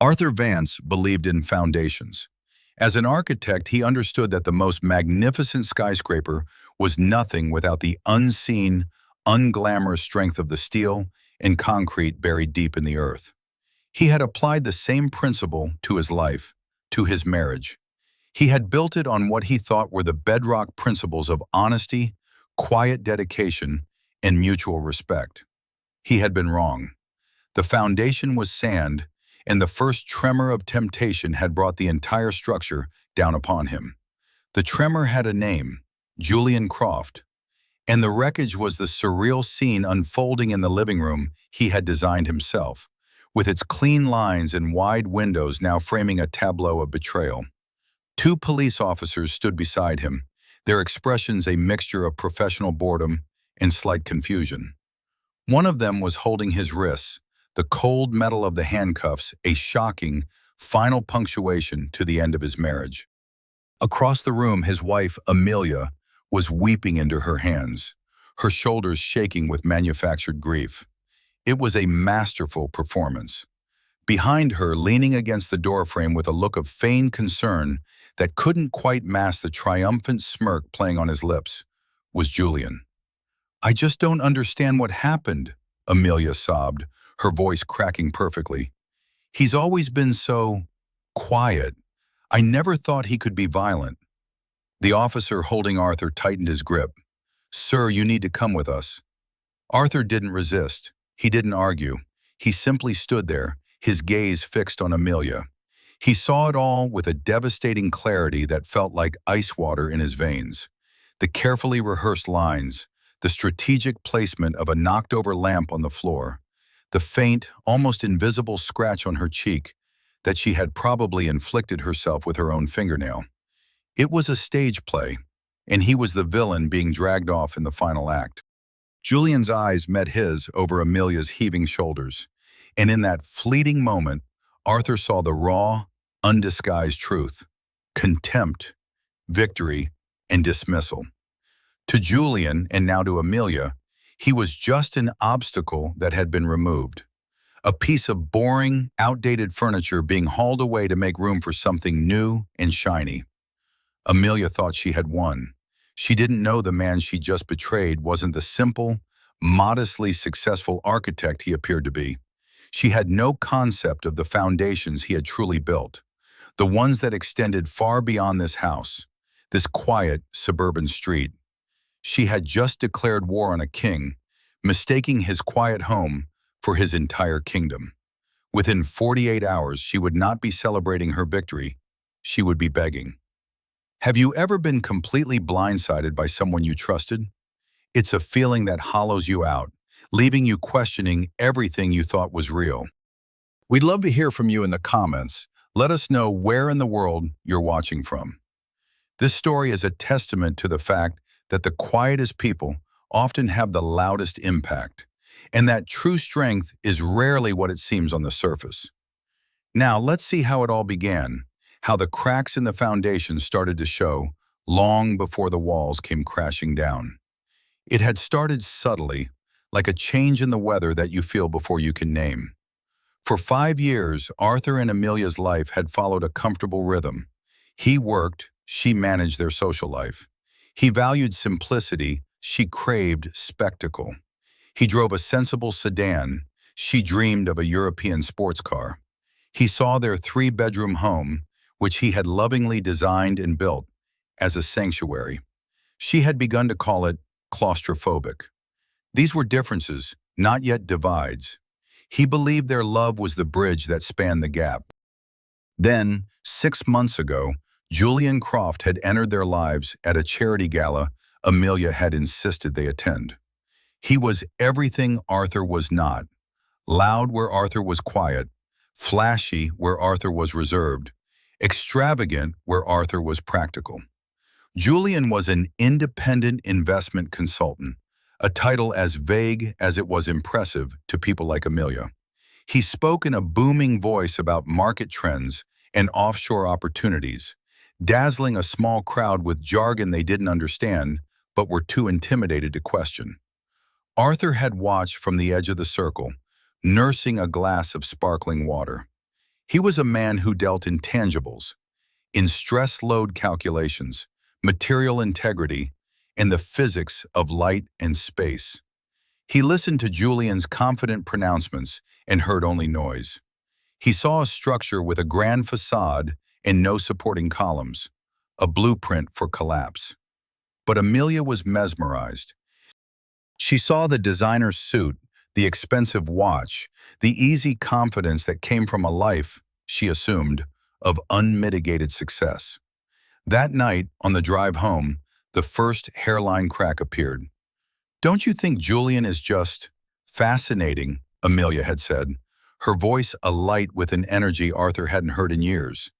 Arthur Vance believed in foundations. As an architect, he understood that the most magnificent skyscraper was nothing without the unseen, unglamorous strength of the steel and concrete buried deep in the earth. He had applied the same principle to his life, to his marriage. He had built it on what he thought were the bedrock principles of honesty, quiet dedication, and mutual respect. He had been wrong. The foundation was sand, and the first tremor of temptation had brought the entire structure down upon him. The tremor had a name, Julian Croft, and the wreckage was the surreal scene unfolding in the living room he had designed himself, with its clean lines and wide windows now framing a tableau of betrayal. Two police officers stood beside him, their expressions a mixture of professional boredom and slight confusion. One of them was holding his wrists, the cold metal of the handcuffs a shocking, final punctuation to the end of his marriage. Across the room, his wife, Amelia, was weeping into her hands, her shoulders shaking with manufactured grief. It was a masterful performance. Behind her, leaning against the doorframe with a look of feigned concern that couldn't quite mask the triumphant smirk playing on his lips, was Julian. "I just don't understand what happened," Amelia sobbed, her voice cracking perfectly. "He's always been so quiet. I never thought he could be violent." The officer holding Arthur tightened his grip. "Sir, you need to come with us." Arthur didn't resist. He didn't argue. He simply stood there, his gaze fixed on Amelia. He saw it all with a devastating clarity that felt like ice water in his veins. The carefully rehearsed lines, the strategic placement of a knocked-over lamp on the floor, the faint, almost invisible scratch on her cheek that she had probably inflicted herself with her own fingernail. It was a stage play, and he was the villain being dragged off in the final act. Julian's eyes met his over Amelia's heaving shoulders, and in that fleeting moment, Arthur saw the raw, undisguised truth: contempt, victory, and dismissal. To Julian, and now to Amelia, he was just an obstacle that had been removed. A piece of boring, outdated furniture being hauled away to make room for something new and shiny. Amelia thought she had won. She didn't know the man she just betrayed wasn't the simple, modestly successful architect he appeared to be. She had no concept of the foundations he had truly built, the ones that extended far beyond this house, this quiet suburban street. She had just declared war on a king, mistaking his quiet home for his entire kingdom. Within 48 hours, she would not be celebrating her victory. She would be begging. Have you ever been completely blindsided by someone you trusted? It's a feeling that hollows you out, leaving you questioning everything you thought was real. We'd love to hear from you in the comments. Let us know where in the world you're watching from. This story is a testament to the fact that the quietest people often have the loudest impact, and that true strength is rarely what it seems on the surface. Now, let's see how it all began, how the cracks in the foundation started to show long before the walls came crashing down. It had started subtly, like a change in the weather that you feel before you can name. For 5 years, Arthur and Amelia's life had followed a comfortable rhythm. He worked, she managed their social life. He valued simplicity, she craved spectacle. He drove a sensible sedan, she dreamed of a European sports car. He saw their 3-bedroom home, which he had lovingly designed and built, as a sanctuary. She had begun to call it claustrophobic. These were differences, not yet divides. He believed their love was the bridge that spanned the gap. Then, 6 months ago, Julian Croft had entered their lives at a charity gala Amelia had insisted they attend. He was everything Arthur was not, loud where Arthur was quiet, flashy where Arthur was reserved, extravagant where Arthur was practical. Julian was an independent investment consultant, a title as vague as it was impressive to people like Amelia. He spoke in a booming voice about market trends and offshore opportunities, dazzling a small crowd with jargon they didn't understand but were too intimidated to question. Arthur had watched from the edge of the circle, nursing a glass of sparkling water. He was a man who dealt in tangibles, in stress load calculations, material integrity, and the physics of light and space. He listened to Julian's confident pronouncements and heard only noise. He saw a structure with a grand facade and no supporting columns, a blueprint for collapse. But Amelia was mesmerized. She saw the designer's suit, the expensive watch, the easy confidence that came from a life, she assumed, of unmitigated success. That night, on the drive home, the first hairline crack appeared. "Don't you think Julian is just fascinating?" Amelia had said, her voice alight with an energy Arthur hadn't heard in years.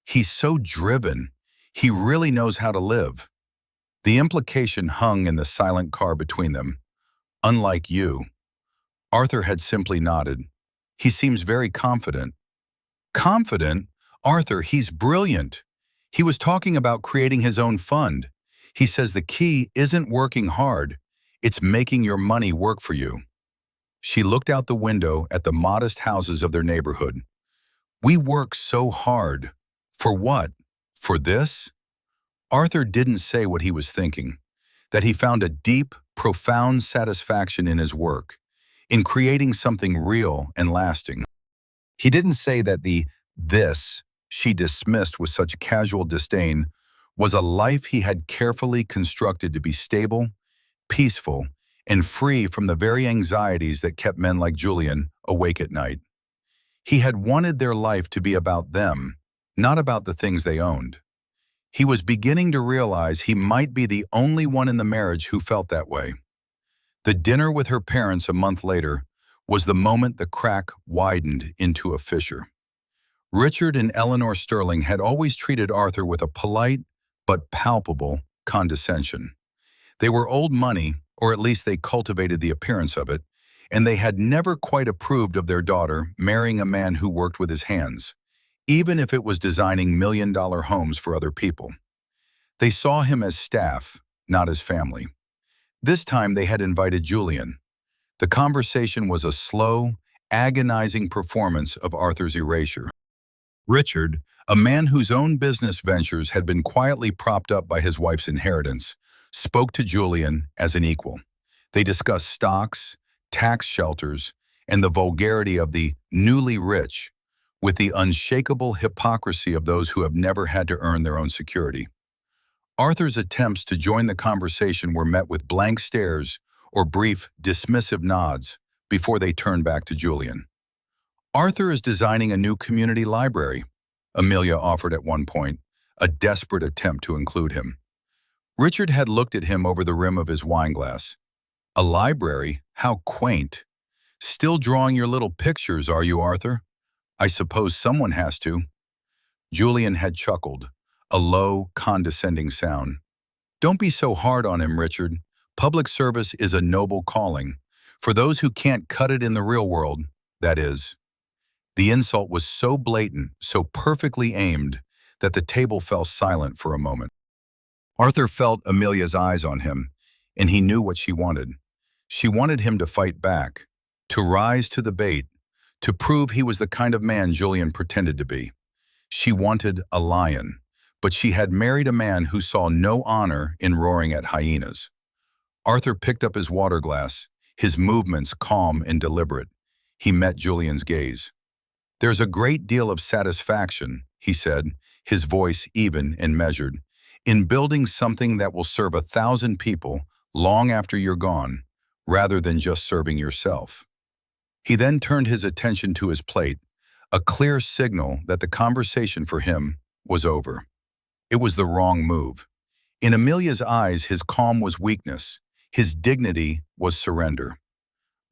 "He's so driven. He really knows how to live." The implication hung in the silent car between them. "Unlike you." Arthur had simply nodded. "He seems very confident." "Confident? Arthur, he's brilliant. He was talking about creating his own fund. He says the key isn't working hard, it's making your money work for you." She looked out the window at the modest houses of their neighborhood. "We work so hard. For what? For this?" Arthur didn't say what he was thinking, that he found a deep, profound satisfaction in his work, in creating something real and lasting. He didn't say that the "this" she dismissed with such casual disdain was a life he had carefully constructed to be stable, peaceful, and free from the very anxieties that kept men like Julian awake at night. He had wanted their life to be about them, not about the things they owned. He was beginning to realize he might be the only one in the marriage who felt that way. The dinner with her parents a month later was the moment the crack widened into a fissure. Richard and Eleanor Sterling had always treated Arthur with a polite but palpable condescension. They were old money, or at least they cultivated the appearance of it, and they had never quite approved of their daughter marrying a man who worked with his hands, even if it was designing million-dollar homes for other people. They saw him as staff, not as family. This time they had invited Julian. The conversation was a slow, agonizing performance of Arthur's erasure. Richard, a man whose own business ventures had been quietly propped up by his wife's inheritance, spoke to Julian as an equal. They discussed stocks, tax shelters, and the vulgarity of the newly rich, with the unshakable hypocrisy of those who have never had to earn their own security. Arthur's attempts to join the conversation were met with blank stares or brief, dismissive nods before they turned back to Julian. "Arthur is designing a new community library," Amelia offered at one point, a desperate attempt to include him. Richard had looked at him over the rim of his wineglass. "A library? How quaint. Still drawing your little pictures, are you, Arthur? I suppose someone has to." Julian had chuckled, a low, condescending sound. "Don't be so hard on him, Richard. Public service is a noble calling. For those who can't cut it in the real world, that is." The insult was so blatant, so perfectly aimed, that the table fell silent for a moment. Arthur felt Amelia's eyes on him, and he knew what she wanted. She wanted him to fight back, to rise to the bait, to prove he was the kind of man Julian pretended to be. She wanted a lion, but she had married a man who saw no honor in roaring at hyenas. Arthur picked up his water glass, his movements calm and deliberate. He met Julian's gaze. "There's a great deal of satisfaction," he said, his voice even and measured, "in building something that will serve 1,000 people long after you're gone, rather than just serving yourself." He then turned his attention to his plate, a clear signal that the conversation for him was over. It was the wrong move. In Amelia's eyes, his calm was weakness, his dignity was surrender.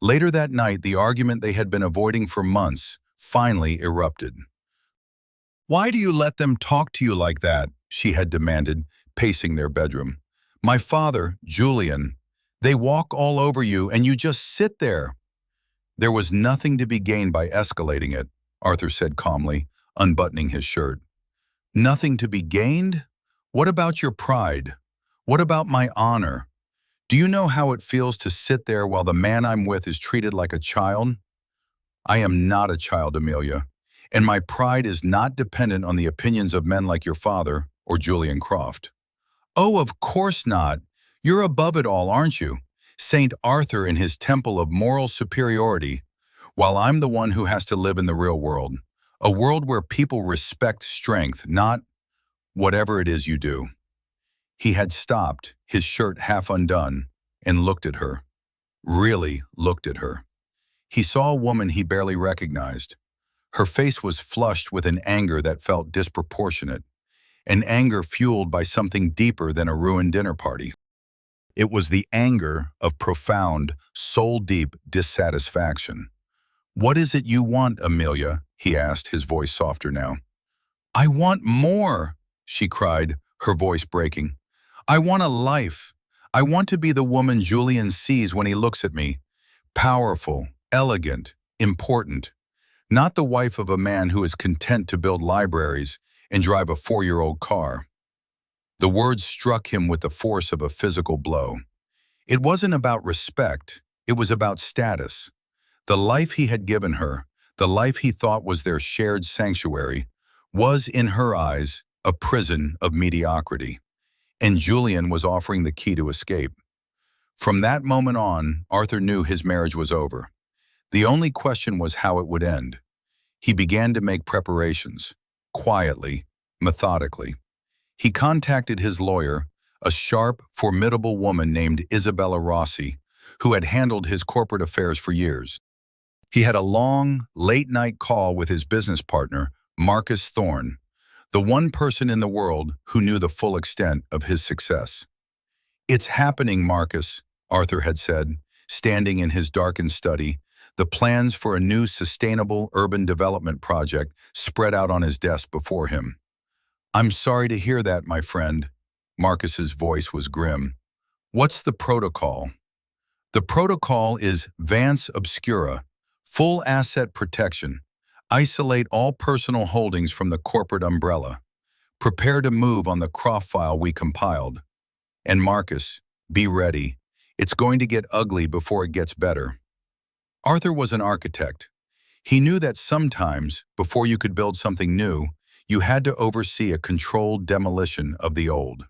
Later that night, the argument they had been avoiding for months finally erupted. "Why do you let them talk to you like that?" she had demanded, pacing their bedroom. "My father, Julian, they walk all over you and you just sit there." "There was nothing to be gained by escalating it," Arthur said calmly, unbuttoning his shirt. "Nothing to be gained? What about your pride? What about my honor? Do you know how it feels to sit there while the man I'm with is treated like a child?" "I am not a child, Amelia. and my pride is not dependent on the opinions of men like your father or Julian Croft. Oh, of course not. You're above it all, aren't you? Saint Arthur in his temple of moral superiority, while I'm the one who has to live in the real world, a world where people respect strength, not whatever it is you do. He had stopped, his shirt half undone, and looked at her. Really looked at her. He saw a woman he barely recognized. Her face was flushed with an anger that felt disproportionate, an anger fueled by something deeper than a ruined dinner party. It was the anger of profound, soul-deep dissatisfaction. "What is it you want, Amelia?" he asked, his voice softer now. "I want more," she cried, her voice breaking. "I want a life. I want to be the woman Julian sees when he looks at me. Powerful, elegant, important. Not the wife of a man who is content to build libraries and drive a 4-year-old car." The words struck him with the force of a physical blow. It wasn't about respect, it was about status. The life he had given her, the life he thought was their shared sanctuary, was, in her eyes, a prison of mediocrity. And Julian was offering the key to escape. From that moment on, Arthur knew his marriage was over. The only question was how it would end. He began to make preparations, quietly, methodically. He contacted his lawyer, a sharp, formidable woman named Isabella Rossi, who had handled his corporate affairs for years. He had a long, late-night call with his business partner, Marcus Thorne, the one person in the world who knew the full extent of his success. "It's happening, Marcus," Arthur had said, standing in his darkened study, the plans for a new sustainable urban development project spread out on his desk before him. "I'm sorry to hear that, my friend." Marcus's voice was grim. "What's the protocol?" "The protocol is Vance Obscura, full asset protection. Isolate all personal holdings from the corporate umbrella. Prepare to move on the Croft file we compiled. And Marcus, be ready. It's going to get ugly before it gets better." Arthur was an architect. He knew that sometimes, before you could build something new, you had to oversee a controlled demolition of the old.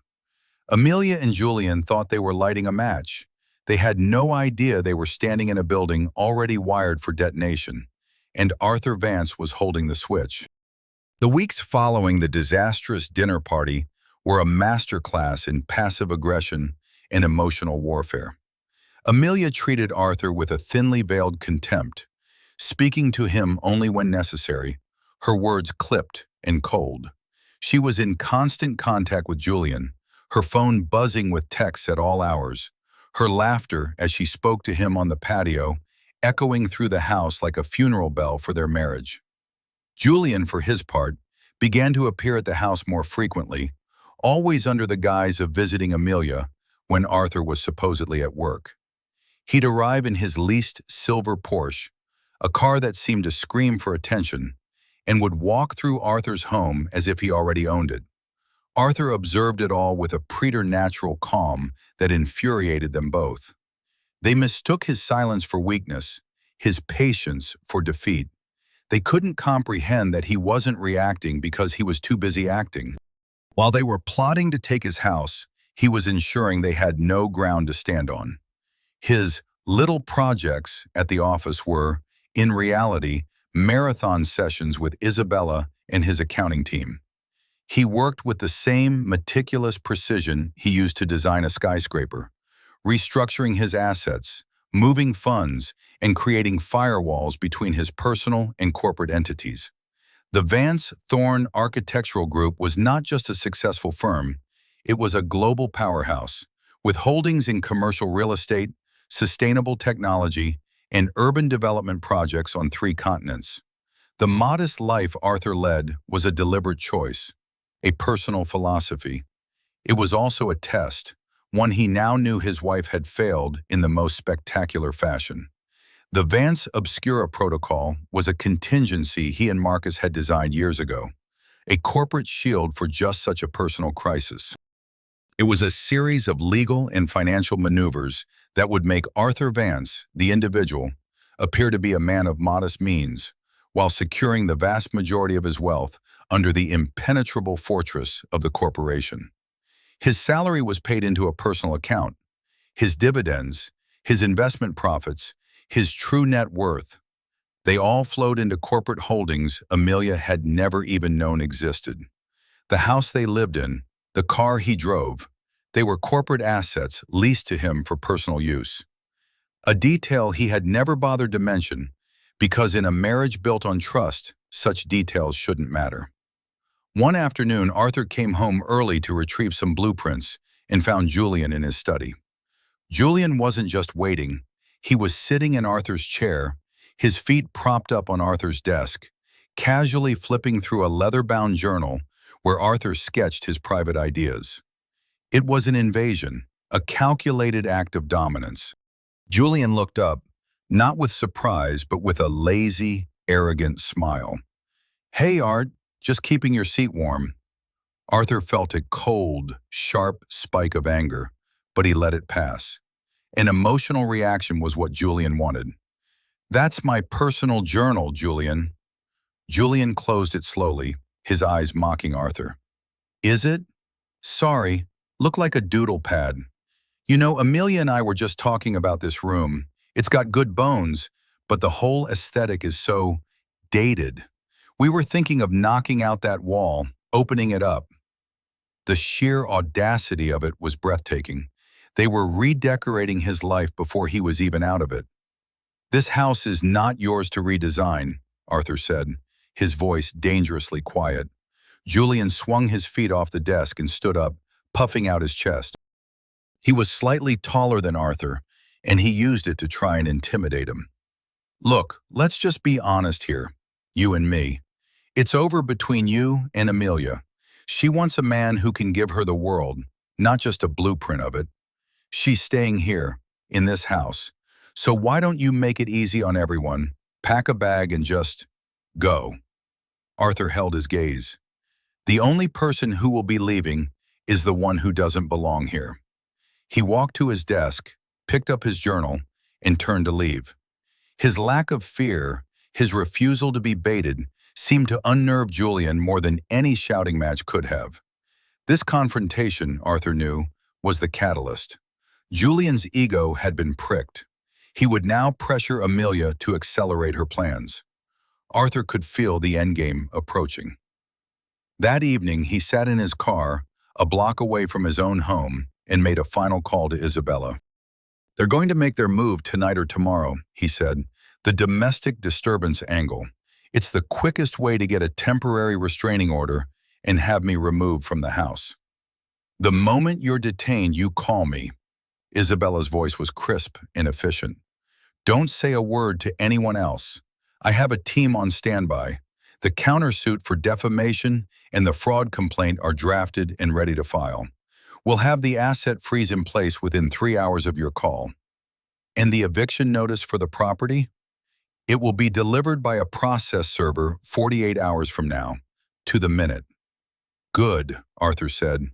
Amelia and Julian thought they were lighting a match. They had no idea they were standing in a building already wired for detonation, and Arthur Vance was holding the switch. The weeks following the disastrous dinner party were a masterclass in passive aggression and emotional warfare. Amelia treated Arthur with a thinly veiled contempt, speaking to him only when necessary, her words clipped and cold. She was in constant contact with Julian, her phone buzzing with texts at all hours, her laughter as she spoke to him on the patio, echoing through the house like a funeral bell for their marriage. Julian, for his part, began to appear at the house more frequently, always under the guise of visiting Amelia when Arthur was supposedly at work. He'd arrive in his leased silver Porsche, a car that seemed to scream for attention, and would walk through Arthur's home as if he already owned it. Arthur observed it all with a preternatural calm that infuriated them both. They mistook his silence for weakness, his patience for defeat. They couldn't comprehend that he wasn't reacting because he was too busy acting. While they were plotting to take his house, he was ensuring they had no ground to stand on. His little projects at the office were, in reality, marathon sessions with Isabella and his accounting team. He worked with the same meticulous precision he used to design a skyscraper, restructuring his assets, moving funds, and creating firewalls between his personal and corporate entities. The Vance Thorne Architectural Group was not just a successful firm, it was a global powerhouse, with holdings in commercial real estate, sustainable technology, and urban development projects on 3 continents. The modest life Arthur led was a deliberate choice, a personal philosophy. It was also a test, one he now knew his wife had failed in the most spectacular fashion. The Vance Obscura Protocol was a contingency he and Marcus had designed years ago, a corporate shield for just such a personal crisis. It was a series of legal and financial maneuvers that would make Arthur Vance, the individual, appear to be a man of modest means, while securing the vast majority of his wealth under the impenetrable fortress of the corporation. His salary was paid into a personal account. His dividends, his investment profits, his true net worth, they all flowed into corporate holdings Amelia had never even known existed. The house they lived in, the car he drove, they were corporate assets leased to him for personal use. A detail he had never bothered to mention, because in a marriage built on trust, such details shouldn't matter. One afternoon, Arthur came home early to retrieve some blueprints and found Julian in his study. Julian wasn't just waiting, he was sitting in Arthur's chair, his feet propped up on Arthur's desk, casually flipping through a leather-bound journal where Arthur sketched his private ideas. It was an invasion, a calculated act of dominance. Julian looked up, not with surprise, but with a lazy, arrogant smile. "Hey, Art, just keeping your seat warm." Arthur felt a cold, sharp spike of anger, but he let it pass. An emotional reaction was what Julian wanted. "That's my personal journal, Julian." Julian closed it slowly, his eyes mocking Arthur. "Is it? Sorry, look like a doodle pad. You know, Amelia and I were just talking about this room. It's got good bones, but the whole aesthetic is so dated. We were thinking of knocking out that wall, opening it up." The sheer audacity of it was breathtaking. They were redecorating his life before he was even out of it. "This house is not yours to redesign," Arthur said, his voice dangerously quiet. Julian swung his feet off the desk and stood up, puffing out his chest. He was slightly taller than Arthur, and he used it to try and intimidate him. "Look, let's just be honest here, you and me. It's over between you and Amelia. She wants a man who can give her the world, not just a blueprint of it. She's staying here, in this house. So why don't you make it easy on everyone, pack a bag and just go?" Arthur held his gaze. "The only person who will be leaving is the one who doesn't belong here." He walked to his desk, picked up his journal, and turned to leave. His lack of fear, his refusal to be baited, seemed to unnerve Julian more than any shouting match could have. This confrontation, Arthur knew, was the catalyst. Julian's ego had been pricked. He would now pressure Amelia to accelerate her plans. Arthur could feel the endgame approaching. That evening, he sat in his car, a block away from his own home, and made a final call to Isabella. "They're going to make their move tonight or tomorrow," he said. "The domestic disturbance angle. It's the quickest way to get a temporary restraining order and have me removed from the house. The moment you're detained, you call me." Isabella's voice was crisp and efficient. "Don't say a word to anyone else. I have a team on standby. The countersuit for defamation and the fraud complaint are drafted and ready to file. We'll have the asset freeze in place within 3 hours of your call. And the eviction notice for the property? It will be delivered by a process server 48 hours from now, to the minute." "Good," Arthur said.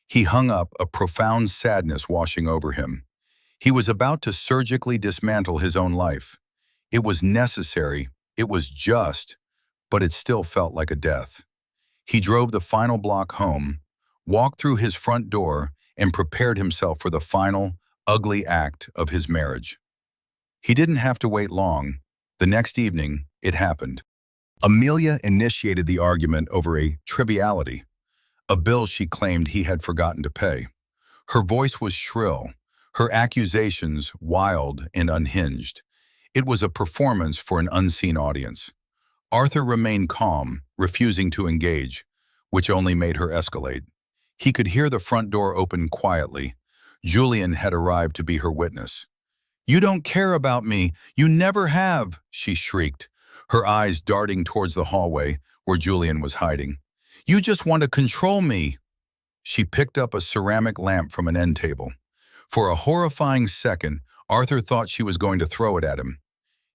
He hung up, a profound sadness washing over him. He was about to surgically dismantle his own life. It was necessary, it was just, but it still felt like a death. He drove the final block home, walked through his front door, and prepared himself for the final, ugly act of his marriage. He didn't have to wait long. The next evening, it happened. Amelia initiated the argument over a triviality, a bill she claimed he had forgotten to pay. Her voice was shrill, her accusations wild and unhinged. It was a performance for an unseen audience. Arthur remained calm, refusing to engage, which only made her escalate. He could hear the front door open quietly. Julian had arrived to be her witness. "You don't care about me. You never have," she shrieked, her eyes darting towards the hallway where Julian was hiding. "You just want to control me." She picked up a ceramic lamp from an end table. For a horrifying second, Arthur thought she was going to throw it at him.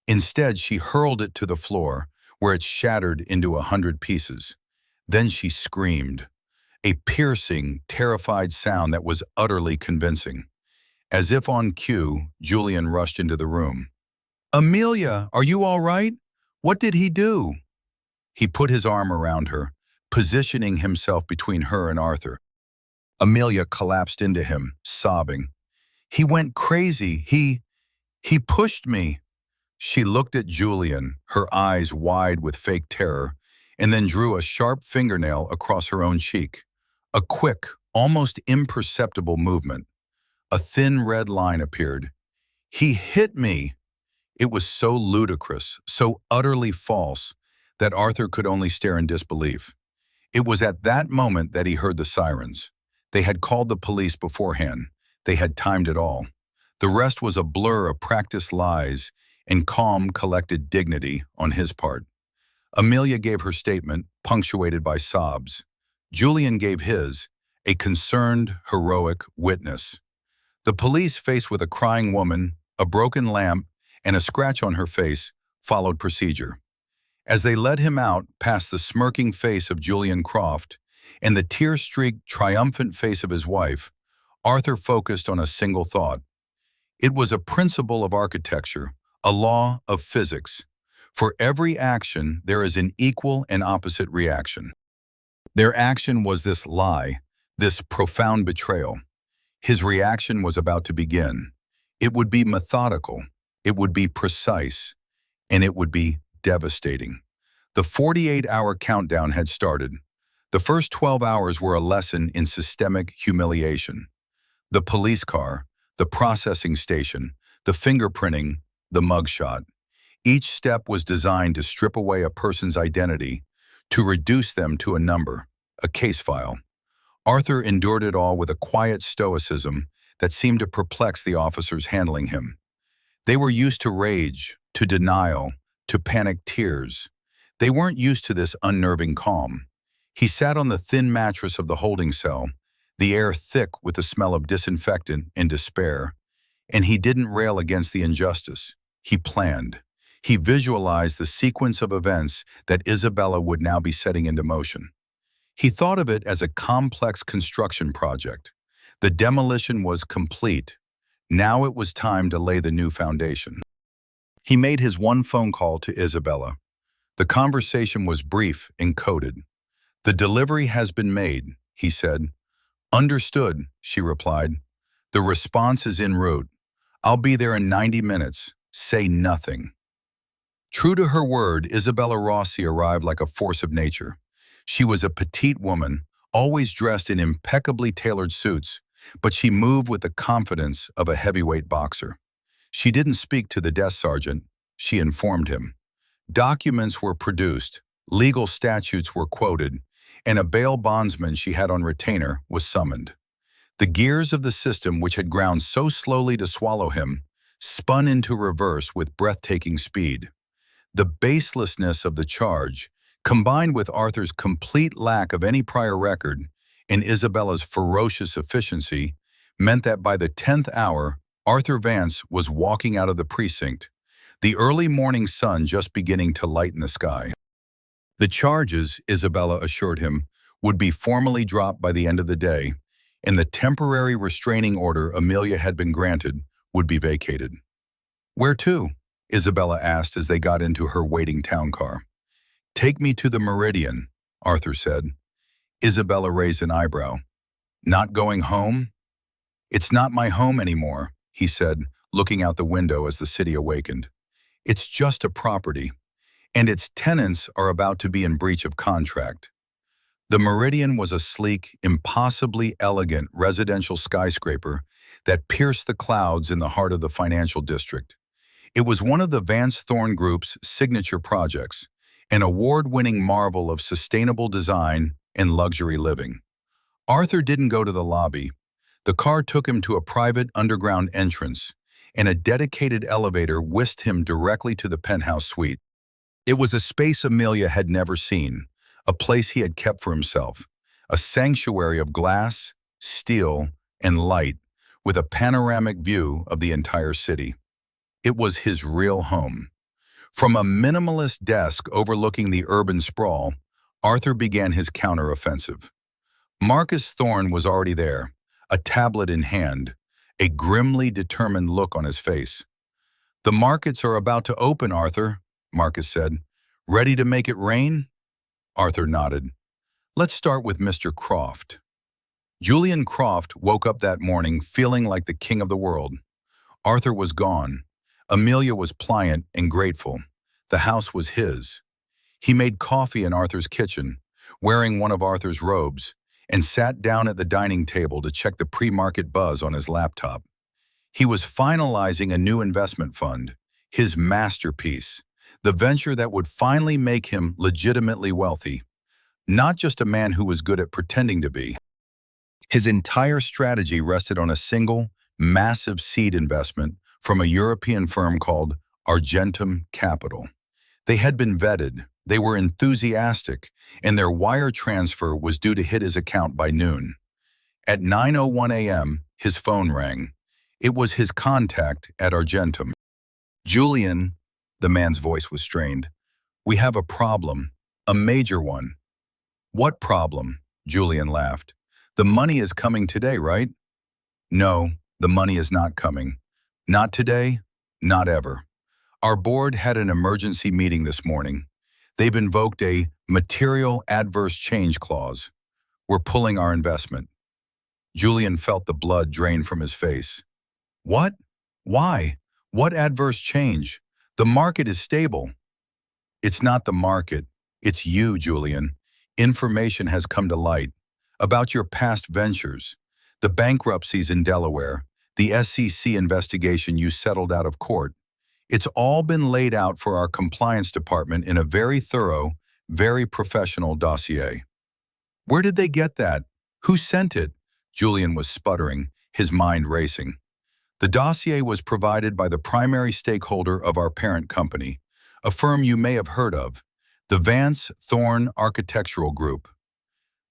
Instead, she hurled it to the floor, where it shattered into 100 pieces. Then she screamed, a piercing, terrified sound that was utterly convincing. As if on cue, Julian rushed into the room. "Amelia, are you all right? What did he do? He put his arm around her, positioning himself between her and Arthur. Amelia collapsed into him, sobbing. He went crazy. He pushed me. She looked at Julian, her eyes wide with fake terror, and then drew a sharp fingernail across her own cheek. A quick, almost imperceptible movement. A thin red line appeared. He hit me. It was so ludicrous, so utterly false, that Arthur could only stare in disbelief. It was at that moment that he heard the sirens. They had called the police beforehand. They had timed it all. The rest was a blur of practiced lies and calm, collected dignity on his part. Amelia gave her statement, punctuated by sobs. Julian gave his, a concerned, heroic witness. The police, faced with a crying woman, a broken lamp, and a scratch on her face, followed procedure. As they led him out past the smirking face of Julian Croft and the tear-streaked, triumphant face of his wife, Arthur focused on a single thought. It was a principle of architecture, a law of physics. For every action, there is an equal and opposite reaction. Their action was this lie, this profound betrayal. His reaction was about to begin. It would be methodical, it would be precise, and it would be devastating. The 48-hour countdown had started. The first 12 hours were a lesson in systemic humiliation. The police car, the processing station, the fingerprinting, the mugshot. Each step was designed to strip away a person's identity, to reduce them to a number, a case file. Arthur endured it all with a quiet stoicism that seemed to perplex the officers handling him. They were used to rage, to denial, to panicked tears. They weren't used to this unnerving calm. He sat on the thin mattress of the holding cell, the air thick with the smell of disinfectant and despair. And he didn't rail against the injustice. He planned. He visualized the sequence of events that Isabella would now be setting into motion. He thought of it as a complex construction project. The demolition was complete. Now it was time to lay the new foundation. He made his one phone call to Isabella. The conversation was brief and coded. "The delivery has been made," he said. "Understood," she replied. "The response is en route. I'll be there in 90 minutes. Say nothing." True to her word, Isabella Rossi arrived like a force of nature. She was a petite woman, always dressed in impeccably tailored suits, but she moved with the confidence of a heavyweight boxer. She didn't speak to the desk sergeant, she informed him. Documents were produced, legal statutes were quoted, and a bail bondsman she had on retainer was summoned. The gears of the system, which had ground so slowly to swallow him, spun into reverse with breathtaking speed. The baselessness of the charge, combined with Arthur's complete lack of any prior record and Isabella's ferocious efficiency, meant that by the 10th hour, Arthur Vance was walking out of the precinct, the early morning sun just beginning to lighten the sky. The charges, Isabella assured him, would be formally dropped by the end of the day, and the temporary restraining order Amelia had been granted would be vacated. "Where to?" Isabella asked as they got into her waiting town car. "Take me to the Meridian," Arthur said. Isabella raised an eyebrow. "Not going home?" "It's not my home anymore," he said, looking out the window as the city awakened. "It's just a property, and its tenants are about to be in breach of contract." The Meridian was a sleek, impossibly elegant residential skyscraper that pierced the clouds in the heart of the financial district. It was one of the Vance Thorne Group's signature projects, an award-winning marvel of sustainable design and luxury living. Arthur didn't go to the lobby. The car took him to a private underground entrance, and a dedicated elevator whisked him directly to the penthouse suite. It was a space Amelia had never seen, a place he had kept for himself, a sanctuary of glass, steel, and light, with a panoramic view of the entire city. It was his real home. From a minimalist desk overlooking the urban sprawl, Arthur began his counteroffensive. Marcus Thorne was already there, a tablet in hand, a grimly determined look on his face. "The markets are about to open, Arthur," Marcus said. Ready to make it rain? Arthur nodded. Let's start with Mr. Croft. Julian Croft woke up that morning feeling like the king of the world. Arthur was gone. Amelia was pliant and grateful. The house was his. He made coffee in Arthur's kitchen, wearing one of Arthur's robes, and sat down at the dining table to check the pre-market buzz on his laptop. He was finalizing a new investment fund, his masterpiece, the venture that would finally make him legitimately wealthy, not just a man who was good at pretending to be. His entire strategy rested on a single, massive seed investment from a European firm called Argentum Capital. They had been vetted, they were enthusiastic, and their wire transfer was due to hit his account by noon. At 9:01 a.m., his phone rang. It was his contact at Argentum. Julian, the man's voice was strained. We have a problem, a major one. What problem? Julian laughed. The money is coming today, right? No, the money is not coming. Not today, not ever. Our board had an emergency meeting this morning. They've invoked a material adverse change clause. We're pulling our investment. Julian felt the blood drain from his face. What? Why? What adverse change? The market is stable. It's not the market. It's you, Julian. Information has come to light about your past ventures, the bankruptcies in Delaware, the SEC investigation you settled out of court. It's all been laid out for our compliance department in a very thorough, very professional dossier. Where did they get that? Who sent it? Julian was sputtering, his mind racing. The dossier was provided by the primary stakeholder of our parent company, a firm you may have heard of, the Vance Thorne Architectural Group.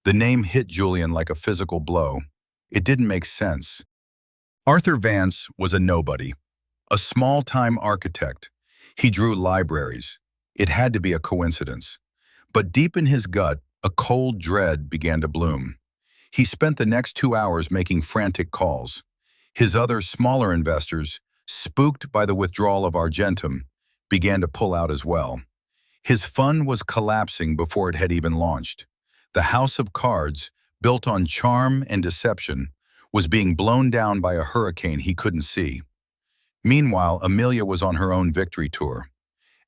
The name hit Julian like a physical blow. It didn't make sense. Arthur Vance was a nobody, a small-time architect. He drew libraries. It had to be a coincidence. But deep in his gut, a cold dread began to bloom. He spent the next 2 hours making frantic calls. His other smaller investors, spooked by the withdrawal of Argentum, began to pull out as well. His fund was collapsing before it had even launched. The house of cards, built on charm and deception, was being blown down by a hurricane he couldn't see. Meanwhile, Amelia was on her own victory tour.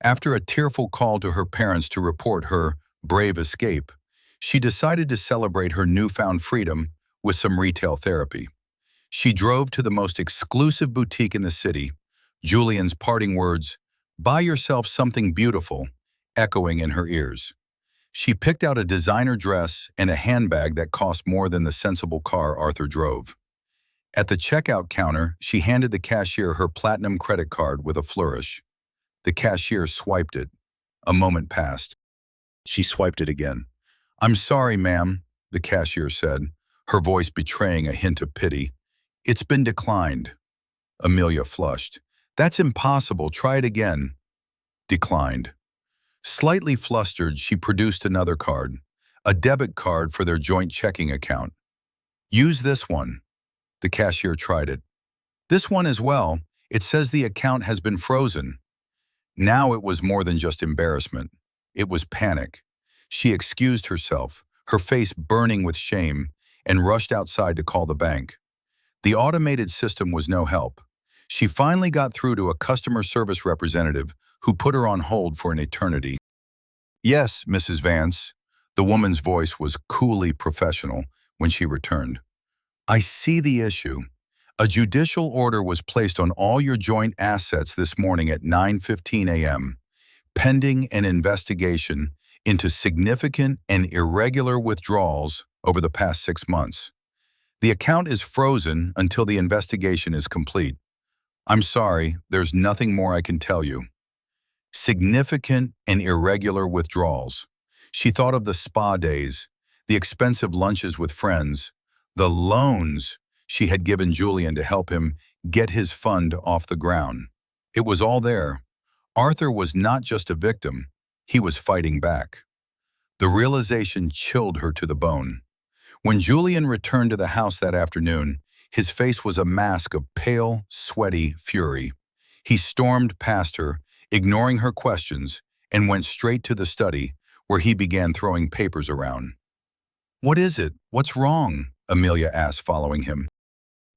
After a tearful call to her parents to report her brave escape, she decided to celebrate her newfound freedom with some retail therapy. She drove to the most exclusive boutique in the city, Julian's parting words, "Buy yourself something beautiful," echoing in her ears. She picked out a designer dress and a handbag that cost more than the sensible car Arthur drove. At the checkout counter, she handed the cashier her platinum credit card with a flourish. The cashier swiped it. A moment passed. She swiped it again. "I'm sorry, ma'am," the cashier said, her voice betraying a hint of pity. "It's been declined." Amelia flushed. "That's impossible. Try it again." Declined. Slightly flustered, she produced another card, a debit card for their joint checking account. "Use this one." The cashier tried it. "This one as well. It says the account has been frozen." Now it was more than just embarrassment. It was panic. She excused herself, her face burning with shame, and rushed outside to call the bank. The automated system was no help. She finally got through to a customer service representative who put her on hold for an eternity. "Yes, Mrs. Vance." The woman's voice was coolly professional when she returned. "I see the issue. A judicial order was placed on all your joint assets this morning at 9:15 a.m., pending an investigation into significant and irregular withdrawals over the past 6 months. The account is frozen until the investigation is complete. I'm sorry, there's nothing more I can tell you." Significant and irregular withdrawals. She thought of the spa days, the expensive lunches with friends, the loans she had given Julian to help him get his fund off the ground. It was all there. Arthur was not just a victim, he was fighting back. The realization chilled her to the bone. When Julian returned to the house that afternoon, his face was a mask of pale, sweaty fury. He stormed past her, ignoring her questions, and went straight to the study, where he began throwing papers around. "What is it? What's wrong?" Amelia asked, following him.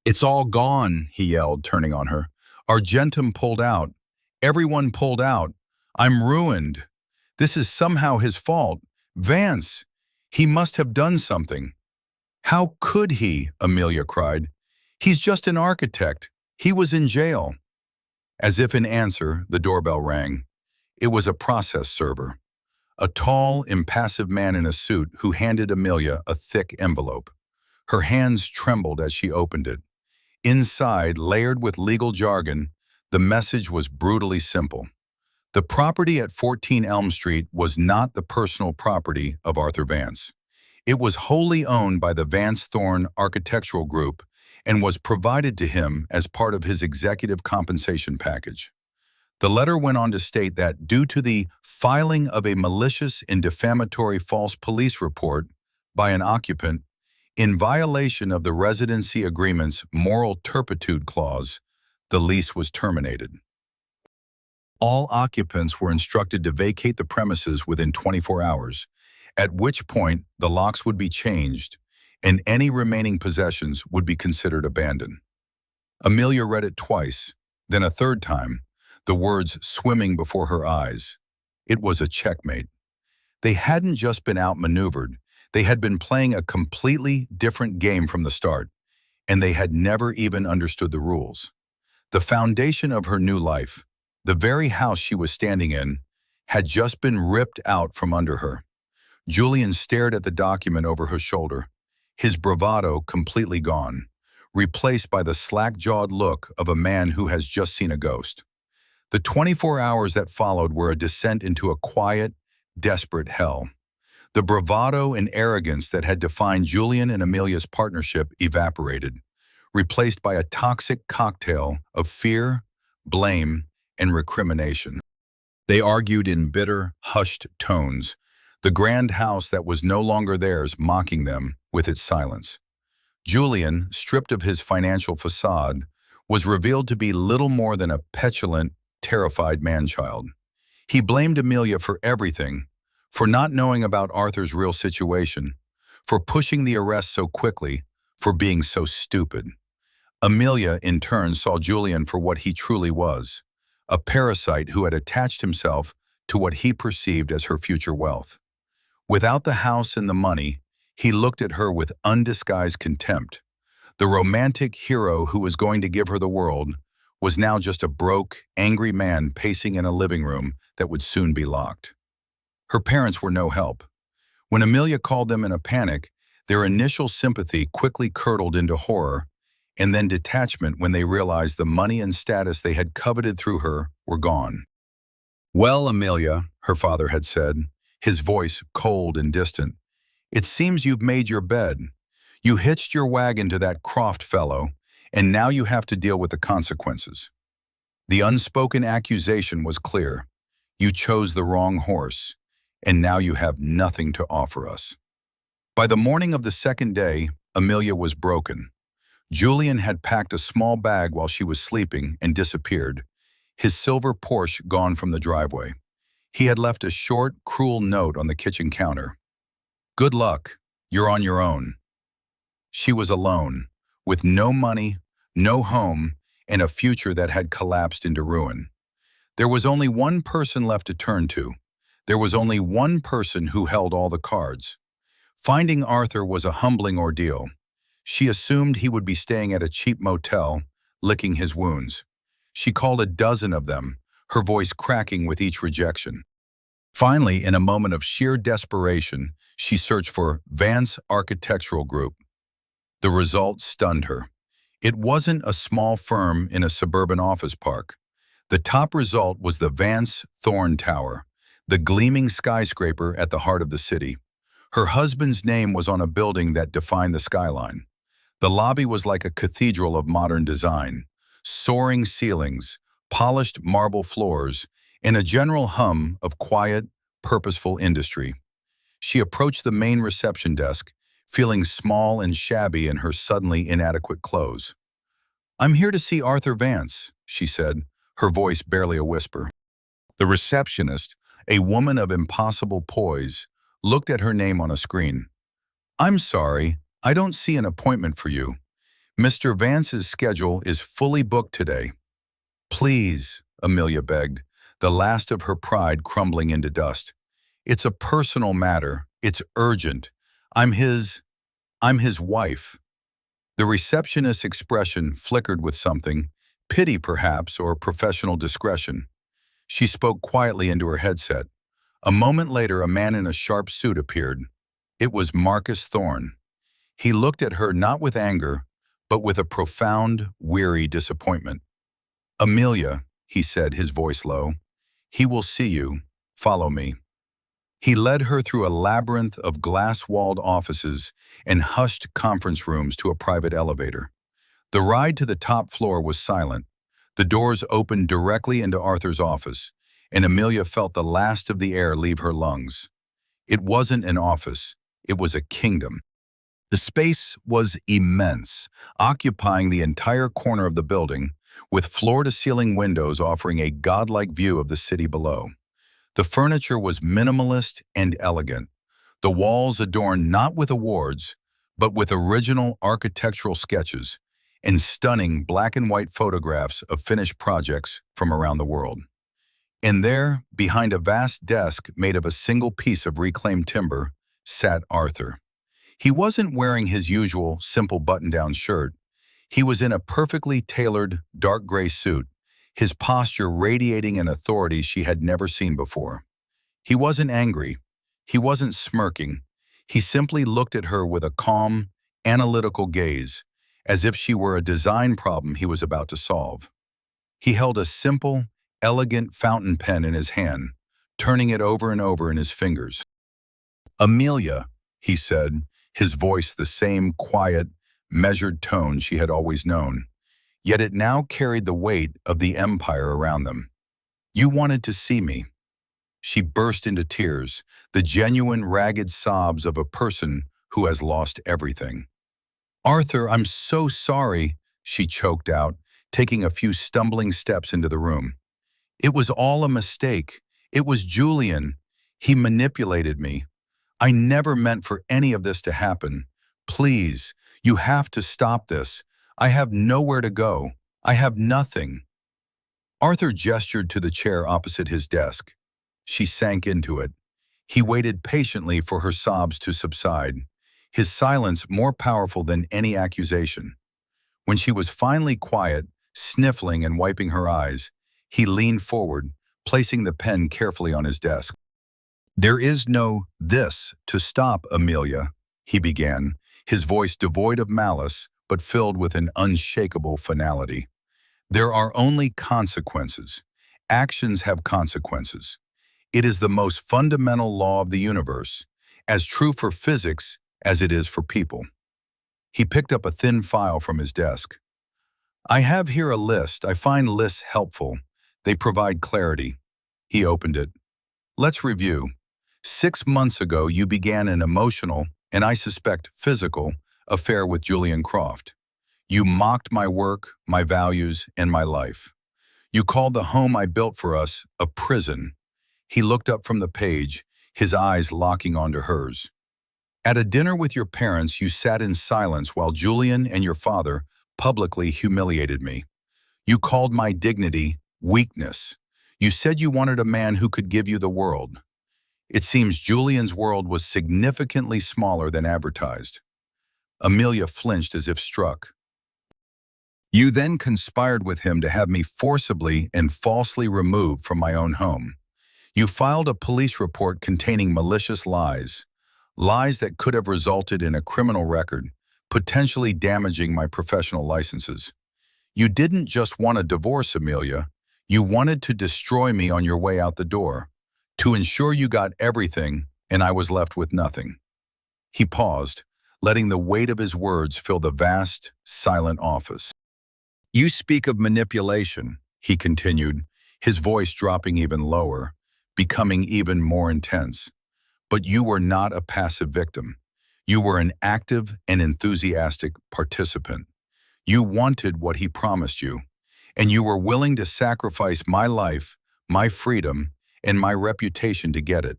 "It's all gone," he yelled, turning on her. "Argentum pulled out. Everyone pulled out. I'm ruined. This is somehow his fault. Vance! He must have done something." "How could he?" Amelia cried. "He's just an architect. He was in jail." As if in answer, the doorbell rang. It was a process server, a tall, impassive man in a suit who handed Amelia a thick envelope. Her hands trembled as she opened it. Inside, layered with legal jargon, the message was brutally simple. The property at 14 Elm Street was not the personal property of Arthur Vance. It was wholly owned by the Vance Thorne Architectural Group and was provided to him as part of his executive compensation package. The letter went on to state that due to the filing of a malicious and defamatory false police report by an occupant in violation of the residency agreement's moral turpitude clause, the lease was terminated. All occupants were instructed to vacate the premises within 24 hours, at which point the locks would be changed and any remaining possessions would be considered abandoned. Amelia read it twice, then a third time, the words swimming before her eyes. It was a checkmate. They hadn't just been outmaneuvered, they had been playing a completely different game from the start, and they had never even understood the rules. The foundation of her new life, the very house she was standing in, had just been ripped out from under her. Julian stared at the document over her shoulder, his bravado completely gone, replaced by the slack-jawed look of a man who has just seen a ghost. The 24 hours that followed were a descent into a quiet, desperate hell. The bravado and arrogance that had defined Julian and Amelia's partnership evaporated, replaced by a toxic cocktail of fear, blame, and recrimination. They argued in bitter, hushed tones, the grand house that was no longer theirs mocking them with its silence. Julian, stripped of his financial facade, was revealed to be little more than a petulant, terrified man-child. He blamed Amelia for everything, for not knowing about Arthur's real situation, for pushing the arrest so quickly, for being so stupid. Amelia, in turn, saw Julian for what he truly was, a parasite who had attached himself to what he perceived as her future wealth. Without the house and the money, he looked at her with undisguised contempt. The romantic hero who was going to give her the world was now just a broke, angry man pacing in a living room that would soon be locked. Her parents were no help. When Amelia called them in a panic, their initial sympathy quickly curdled into horror, and then detachment when they realized the money and status they had coveted through her were gone. "Well, Amelia," her father had said, his voice cold and distant, "it seems you've made your bed. You hitched your wagon to that Croft fellow, and now you have to deal with the consequences." The unspoken accusation was clear. You chose the wrong horse, and now you have nothing to offer us. By the morning of the second day, Amelia was broken. Julian had packed a small bag while she was sleeping and disappeared, his silver Porsche gone from the driveway. He had left a short, cruel note on the kitchen counter. "Good luck. You're on your own." She was alone, with no money, no home, and a future that had collapsed into ruin. There was only one person left to turn to. There was only one person who held all the cards. Finding Arthur was a humbling ordeal. She assumed he would be staying at a cheap motel, licking his wounds. She called a dozen of them, her voice cracking with each rejection. Finally, in a moment of sheer desperation, she searched for Vance Architectural Group. The result stunned her. It wasn't a small firm in a suburban office park. The top result was the Vance Thorne Tower, the gleaming skyscraper at the heart of the city. Her husband's name was on a building that defined the skyline. The lobby was like a cathedral of modern design, soaring ceilings, polished marble floors, and a general hum of quiet, purposeful industry. She approached the main reception desk, feeling small and shabby in her suddenly inadequate clothes. "I'm here to see Arthur Vance," she said, her voice barely a whisper. The receptionist, a woman of impossible poise, looked at her name on a screen. "I'm sorry, I don't see an appointment for you. Mr. Vance's schedule is fully booked today." "Please," Amelia begged, the last of her pride crumbling into dust. "It's a personal matter. It's urgent. I'm his... I'm his wife." The receptionist's expression flickered with something, pity perhaps, or professional discretion. She spoke quietly into her headset. A moment later, a man in a sharp suit appeared. It was Marcus Thorne. He looked at her not with anger, but with a profound, weary disappointment. "Amelia," he said, his voice low, "he will see you. Follow me." He led her through a labyrinth of glass-walled offices and hushed conference rooms to a private elevator. The ride to the top floor was silent. The doors opened directly into Arthur's office, and Amelia felt the last of the air leave her lungs. It wasn't an office, it was a kingdom. The space was immense, occupying the entire corner of the building, with floor-to-ceiling windows offering a godlike view of the city below. The furniture was minimalist and elegant, the walls adorned not with awards, but with original architectural sketches and stunning black-and-white photographs of finished projects from around the world. And there, behind a vast desk made of a single piece of reclaimed timber, sat Arthur. He wasn't wearing his usual simple button-down shirt. He was in a perfectly tailored dark gray suit, his posture radiating an authority she had never seen before. He wasn't angry. He wasn't smirking. He simply looked at her with a calm, analytical gaze, as if she were a design problem he was about to solve. He held a simple, elegant fountain pen in his hand, turning it over and over in his fingers. "Amelia," he said, his voice the same quiet, measured tone she had always known, yet it now carried the weight of the empire around them. "You wanted to see me." She burst into tears, the genuine ragged sobs of a person who has lost everything. "Arthur, I'm so sorry," she choked out, taking a few stumbling steps into the room. "It was all a mistake. It was Julian. He manipulated me. I never meant for any of this to happen. Please, you have to stop this. I have nowhere to go. I have nothing." Arthur gestured to the chair opposite his desk. She sank into it. He waited patiently for her sobs to subside, his silence more powerful than any accusation. When she was finally quiet, sniffling and wiping her eyes, he leaned forward, placing the pen carefully on his desk. "There is no this to stop, Amelia," he began, his voice devoid of malice but filled with an unshakable finality. "There are only consequences. Actions have consequences. It is the most fundamental law of the universe, as true for physics as it is for people." He picked up a thin file from his desk. "I have here a list. I find lists helpful. They provide clarity." He opened it. "Let's review. 6 months ago, you began an emotional, and I suspect physical, affair with Julian Croft. You mocked my work, my values, and my life. You called the home I built for us a prison." He looked up from the page, his eyes locking onto hers. "At a dinner with your parents, you sat in silence while Julian and your father publicly humiliated me. You called my dignity weakness. You said you wanted a man who could give you the world. It seems Julian's world was significantly smaller than advertised." Amelia flinched as if struck. "You then conspired with him to have me forcibly and falsely removed from my own home. You filed a police report containing malicious lies, lies that could have resulted in a criminal record, potentially damaging my professional licenses. You didn't just want a divorce, Amelia. You wanted to destroy me on your way out the door, to ensure you got everything and I was left with nothing." He paused, letting the weight of his words fill the vast, silent office. "You speak of manipulation," he continued, his voice dropping even lower, becoming even more intense. "But you were not a passive victim. You were an active and enthusiastic participant. You wanted what he promised you, and you were willing to sacrifice my life, my freedom, and my reputation to get it.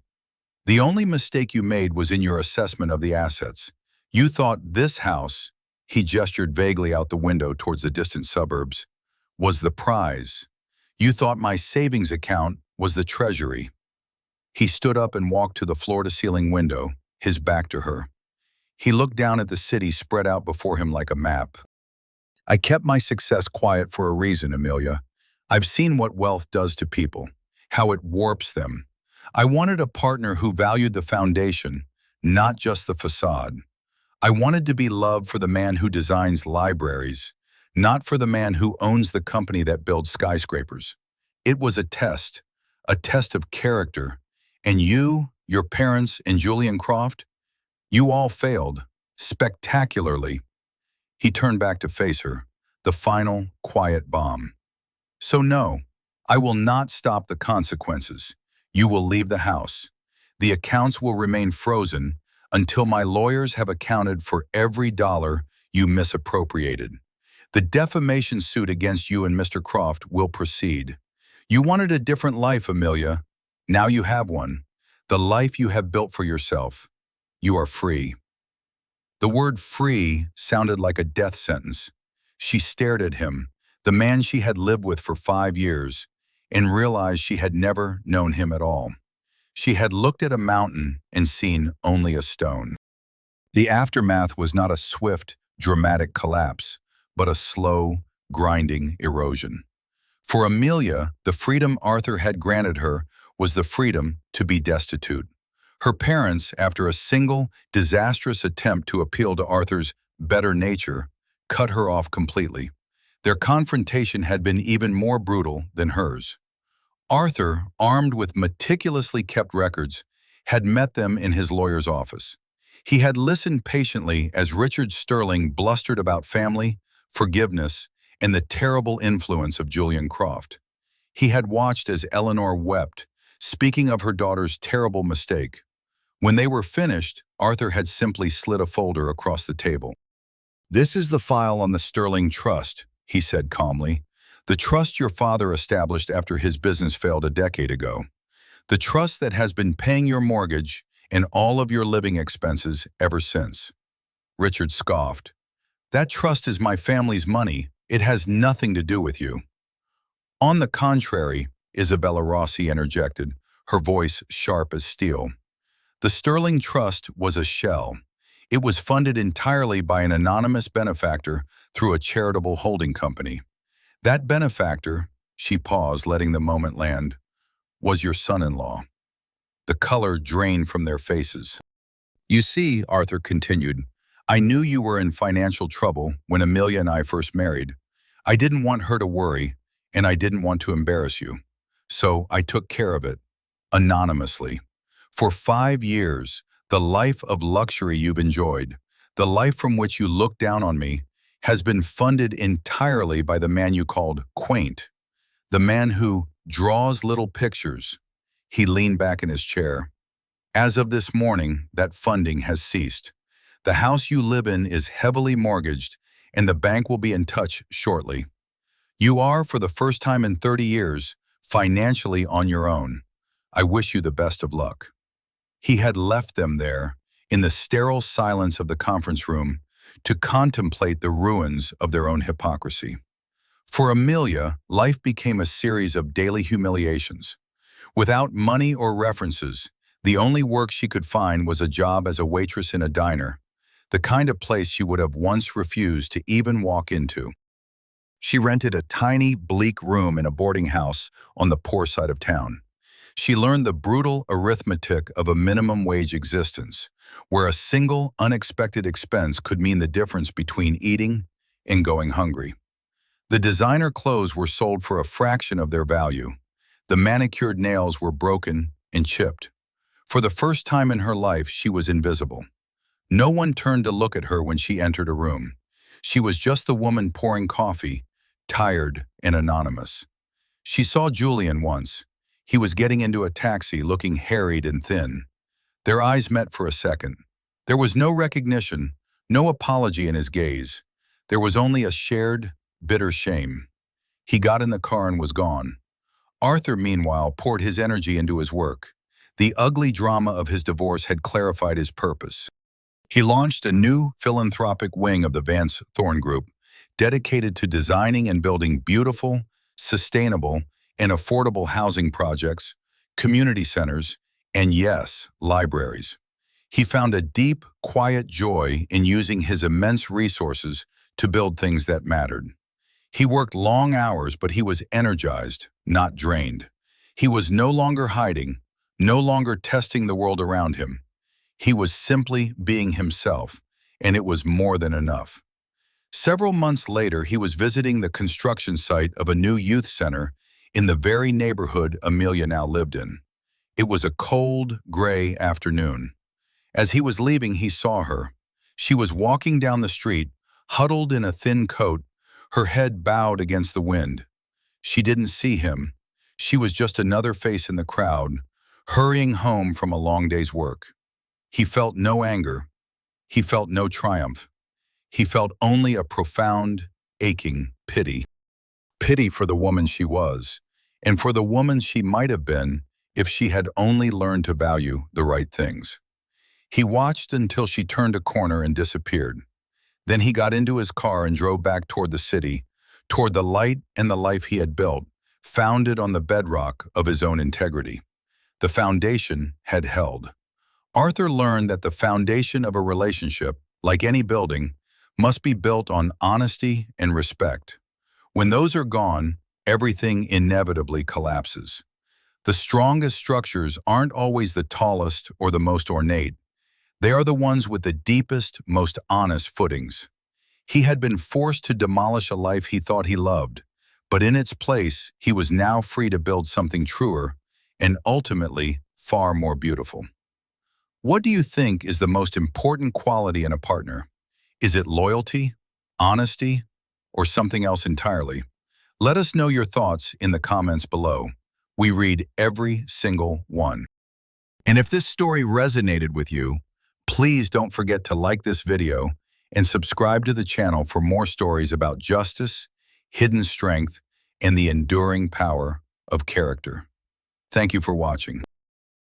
The only mistake you made was in your assessment of the assets. You thought this house," he gestured vaguely out the window towards the distant suburbs, "was the prize. You thought my savings account was the treasury." He stood up and walked to the floor-to-ceiling window, his back to her. He looked down at the city spread out before him like a map. "I kept my success quiet for a reason, Amelia. I've seen what wealth does to people, how it warps them. I wanted a partner who valued the foundation, not just the facade. I wanted to be loved for the man who designs libraries, not for the man who owns the company that builds skyscrapers. It was a test of character. And you, your parents, and Julian Croft, you all failed, spectacularly." He turned back to face her, the final, quiet bomb. "So no, I will not stop the consequences. You will leave the house. The accounts will remain frozen until my lawyers have accounted for every dollar you misappropriated. The defamation suit against you and Mr. Croft will proceed. You wanted a different life, Amelia. Now you have one. The life you have built for yourself. You are free." The word free sounded like a death sentence. She stared at him, the man she had lived with for 5 years, and realized she had never known him at all. She had looked at a mountain and seen only a stone. The aftermath was not a swift, dramatic collapse, but a slow, grinding erosion. For Amelia, the freedom Arthur had granted her was the freedom to be destitute. Her parents, after a single, disastrous attempt to appeal to Arthur's better nature, cut her off completely. Their confrontation had been even more brutal than hers. Arthur, armed with meticulously kept records, had met them in his lawyer's office. He had listened patiently as Richard Sterling blustered about family, forgiveness, and the terrible influence of Julian Croft. He had watched as Eleanor wept, speaking of her daughter's terrible mistake. When they were finished, Arthur had simply slid a folder across the table. "This is the file on the Sterling Trust," he said calmly. "The trust your father established after his business failed a decade ago. The trust that has been paying your mortgage and all of your living expenses ever since." Richard scoffed. "That trust is my family's money. It has nothing to do with you." "On the contrary," Isabella Rossi interjected, her voice sharp as steel. "The Sterling Trust was a shell. It was funded entirely by an anonymous benefactor through a charitable holding company. That benefactor," she paused, letting the moment land, "was your son-in-law." The color drained from their faces. "You see," Arthur continued, "I knew you were in financial trouble when Amelia and I first married. I didn't want her to worry, and I didn't want to embarrass you. So I took care of it, anonymously. For 5 years, the life of luxury you've enjoyed, the life from which you look down on me, has been funded entirely by the man you called quaint, the man who draws little pictures." He leaned back in his chair. "As of this morning, that funding has ceased. The house you live in is heavily mortgaged, and the bank will be in touch shortly. You are, for the first time in 30 years, financially on your own. I wish you the best of luck." He had left them there, in the sterile silence of the conference room, to contemplate the ruins of their own hypocrisy. For Amelia, life became a series of daily humiliations. Without money or references, the only work she could find was a job as a waitress in a diner, the kind of place she would have once refused to even walk into. She rented a tiny, bleak room in a boarding house on the poor side of town. She learned the brutal arithmetic of a minimum wage existence, where a single unexpected expense could mean the difference between eating and going hungry. The designer clothes were sold for a fraction of their value. The manicured nails were broken and chipped. For the first time in her life, she was invisible. No one turned to look at her when she entered a room. She was just the woman pouring coffee, tired and anonymous. She saw Julian once. He was getting into a taxi, looking harried and thin. Their eyes met for a second. There was no recognition, no apology in his gaze. There was only a shared, bitter shame. He got in the car and was gone. Arthur, meanwhile, poured his energy into his work. The ugly drama of his divorce had clarified his purpose. He launched a new philanthropic wing of the Vance Thorn Group, dedicated to designing and building beautiful, sustainable, and affordable housing projects, community centers, and yes, libraries. He found a deep, quiet joy in using his immense resources to build things that mattered. He worked long hours, but he was energized, not drained. He was no longer hiding, no longer testing the world around him. He was simply being himself, and it was more than enough. Several months later, he was visiting the construction site of a new youth center in the very neighborhood Amelia now lived in. It was a cold, gray afternoon. As he was leaving, he saw her. She was walking down the street, huddled in a thin coat, her head bowed against the wind. She didn't see him. She was just another face in the crowd, hurrying home from a long day's work. He felt no anger. He felt no triumph. He felt only a profound, aching pity. Pity for the woman she was, and for the woman she might have been if she had only learned to value the right things. He watched until she turned a corner and disappeared. Then he got into his car and drove back toward the city, toward the light and the life he had built, founded on the bedrock of his own integrity. The foundation had held. Arthur learned that the foundation of a relationship, like any building, must be built on honesty and respect. When those are gone, everything inevitably collapses. The strongest structures aren't always the tallest or the most ornate. They are the ones with the deepest, most honest footings. He had been forced to demolish a life he thought he loved, but in its place, he was now free to build something truer and ultimately far more beautiful. What do you think is the most important quality in a partner? Is it loyalty, honesty, or something else entirely? Let us know your thoughts in the comments below. We read every single one. And if this story resonated with you, please don't forget to like this video and subscribe to the channel for more stories about justice, hidden strength, and the enduring power of character. Thank you for watching.